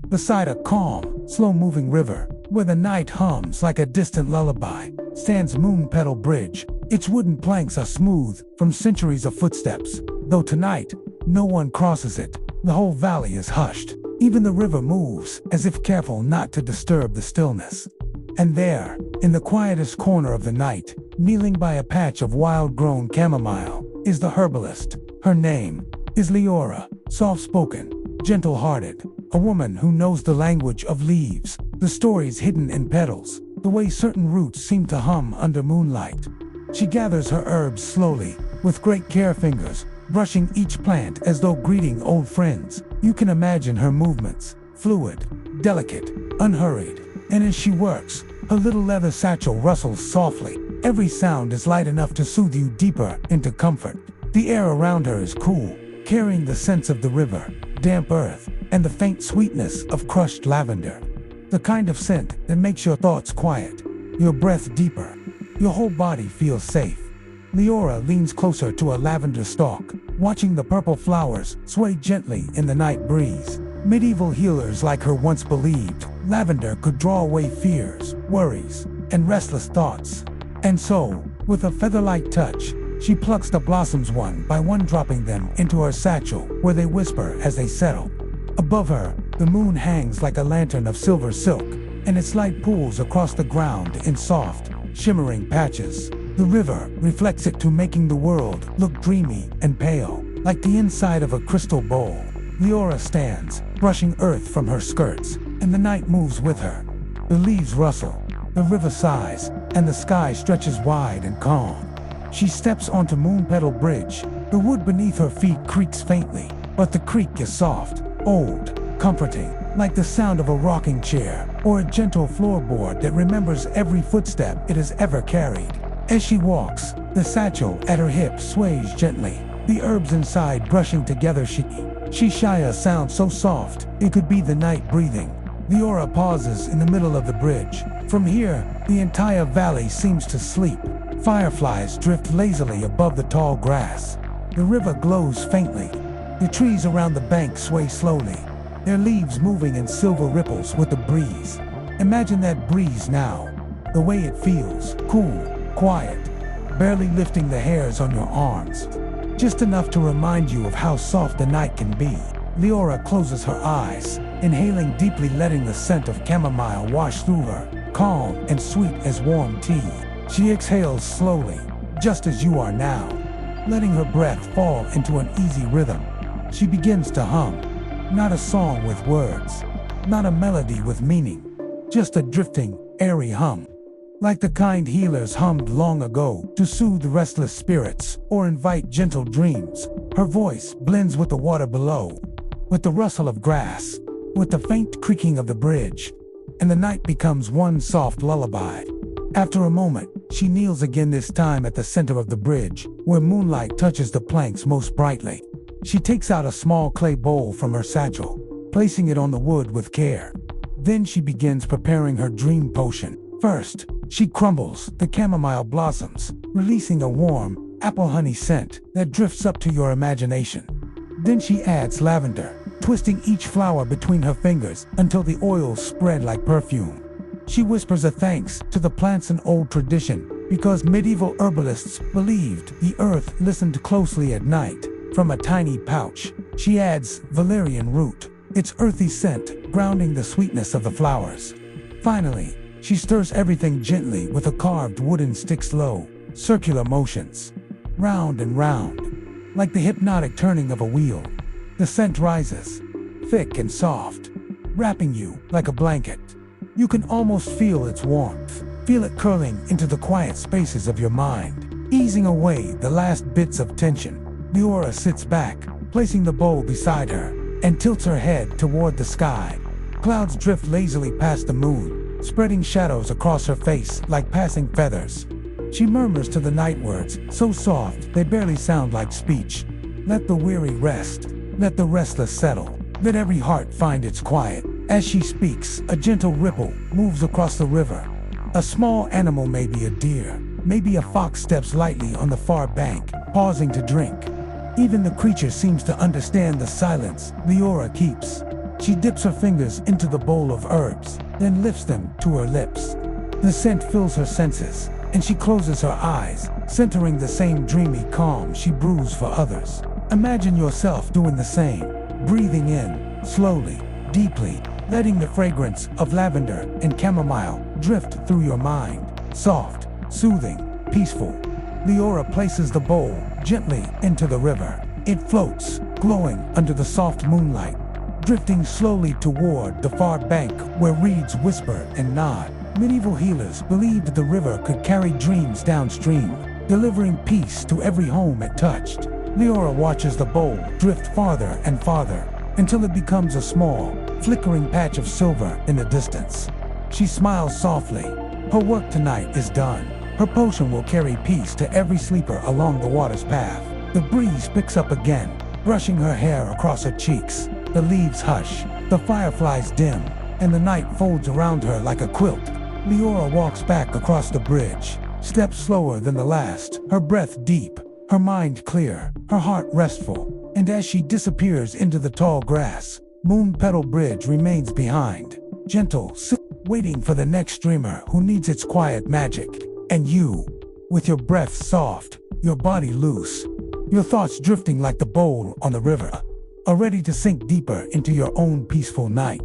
Beside a calm, slow-moving river, where the night hums like a distant lullaby, stands Moonpetal Bridge. Its wooden planks are smooth from centuries of footsteps. Though tonight, no one crosses it. The whole valley is hushed. Even the river moves, as if careful not to disturb the stillness. And there, in the quietest corner of the night, kneeling by a patch of wild-grown chamomile, is the herbalist. Her name is Leora, soft-spoken, gentle-hearted, a woman who knows the language of leaves, the stories hidden in petals, the way certain roots seem to hum under moonlight. She gathers her herbs slowly, with great care fingers, brushing each plant as though greeting old friends. You can imagine her movements, fluid, delicate, unhurried, and as she works, her little leather satchel rustles softly. Every sound is light enough to soothe you deeper into comfort. The air around her is cool, carrying the scents of the river, damp earth, and the faint sweetness of crushed lavender. The kind of scent that makes your thoughts quiet, your breath deeper, your whole body feels safe. Leora leans closer to a lavender stalk, watching the purple flowers sway gently in the night breeze. Medieval healers like her once believed lavender could draw away fears, worries, and restless thoughts. And so, with a feather-like touch, she plucks the blossoms one by one, dropping them into her satchel, where they whisper as they settle. Above her, the moon hangs like a lantern of silver silk, and its light pools across the ground in soft, shimmering patches. The river reflects it too, making the world look dreamy and pale, like the inside of a crystal bowl. Leora stands, brushing earth from her skirts, and the night moves with her. The leaves rustle, the river sighs, and the sky stretches wide and calm. She steps onto Moonpetal Bridge. The wood beneath her feet creaks faintly, but the creak is soft, old, comforting, like the sound of a rocking chair or a gentle floorboard that remembers every footstep it has ever carried. As she walks, the satchel at her hip sways gently, the herbs inside brushing together. She shy a sound so soft, it could be the night breathing. Leora pauses in the middle of the bridge. From here, the entire valley seems to sleep. Fireflies drift lazily above the tall grass. The river glows faintly. The trees around the bank sway slowly, their leaves moving in silver ripples with the breeze. Imagine that breeze now, the way it feels, cool, quiet, barely lifting the hairs on your arms. Just enough to remind you of how soft the night can be. Leora closes her eyes, inhaling deeply, letting the scent of chamomile wash through her, calm and sweet as warm tea. She exhales slowly, just as you are now, letting her breath fall into an easy rhythm. She begins to hum, not a song with words, not a melody with meaning, just a drifting, airy hum. Like the kind healers hummed long ago to soothe restless spirits or invite gentle dreams. Her voice blends with the water below, with the rustle of grass, with the faint creaking of the bridge, and the night becomes one soft lullaby. After a moment, she kneels again, this time at the center of the bridge, where moonlight touches the planks most brightly. She takes out a small clay bowl from her satchel, placing it on the wood with care. Then she begins preparing her dream potion. First, she crumbles the chamomile blossoms, releasing a warm, apple honey scent that drifts up to your imagination. Then she adds lavender, twisting each flower between her fingers until the oils spread like perfume. She whispers a thanks to the plants, an old tradition, because medieval herbalists believed the earth listened closely at night. From a tiny pouch, she adds valerian root, its earthy scent grounding the sweetness of the flowers. Finally, she stirs everything gently with a carved wooden stick, slow, circular motions, round and round, like the hypnotic turning of a wheel. The scent rises, thick and soft, wrapping you like a blanket. You can almost feel its warmth, feel it curling into the quiet spaces of your mind, easing away the last bits of tension. Leora sits back, placing the bowl beside her, and tilts her head toward the sky. Clouds drift lazily past the moon, spreading shadows across her face like passing feathers. She murmurs to the night words, so soft they barely sound like speech. Let the weary rest, let the restless settle, let every heart find its quiet. As she speaks, a gentle ripple moves across the river. A small animal, maybe a deer, maybe a fox, steps lightly on the far bank, pausing to drink. Even the creature seems to understand the silence Leora keeps. She dips her fingers into the bowl of herbs, then lifts them to her lips. The scent fills her senses, and she closes her eyes, centering the same dreamy calm she brews for others. Imagine yourself doing the same, breathing in, slowly, deeply, letting the fragrance of lavender and chamomile drift through your mind. Soft, soothing, peaceful. Leora places the bowl gently into the river. It floats, glowing under the soft moonlight, drifting slowly toward the far bank where reeds whisper and nod. Medieval healers believed the river could carry dreams downstream, delivering peace to every home it touched. Leora watches the bowl drift farther and farther until it becomes a small, flickering patch of silver in the distance. She smiles softly. Her work tonight is done. Her potion will carry peace to every sleeper along the water's path. The breeze picks up again, brushing her hair across her cheeks. The leaves hush, the fireflies dim, and the night folds around her like a quilt. Leora walks back across the bridge, steps slower than the last, her breath deep, her mind clear, her heart restful. And as she disappears into the tall grass, Moonpetal Bridge remains behind, gentle, waiting for the next dreamer who needs its quiet magic. And you, with your breath soft, your body loose, your thoughts drifting like the bowl on the river, are ready to sink deeper into your own peaceful night.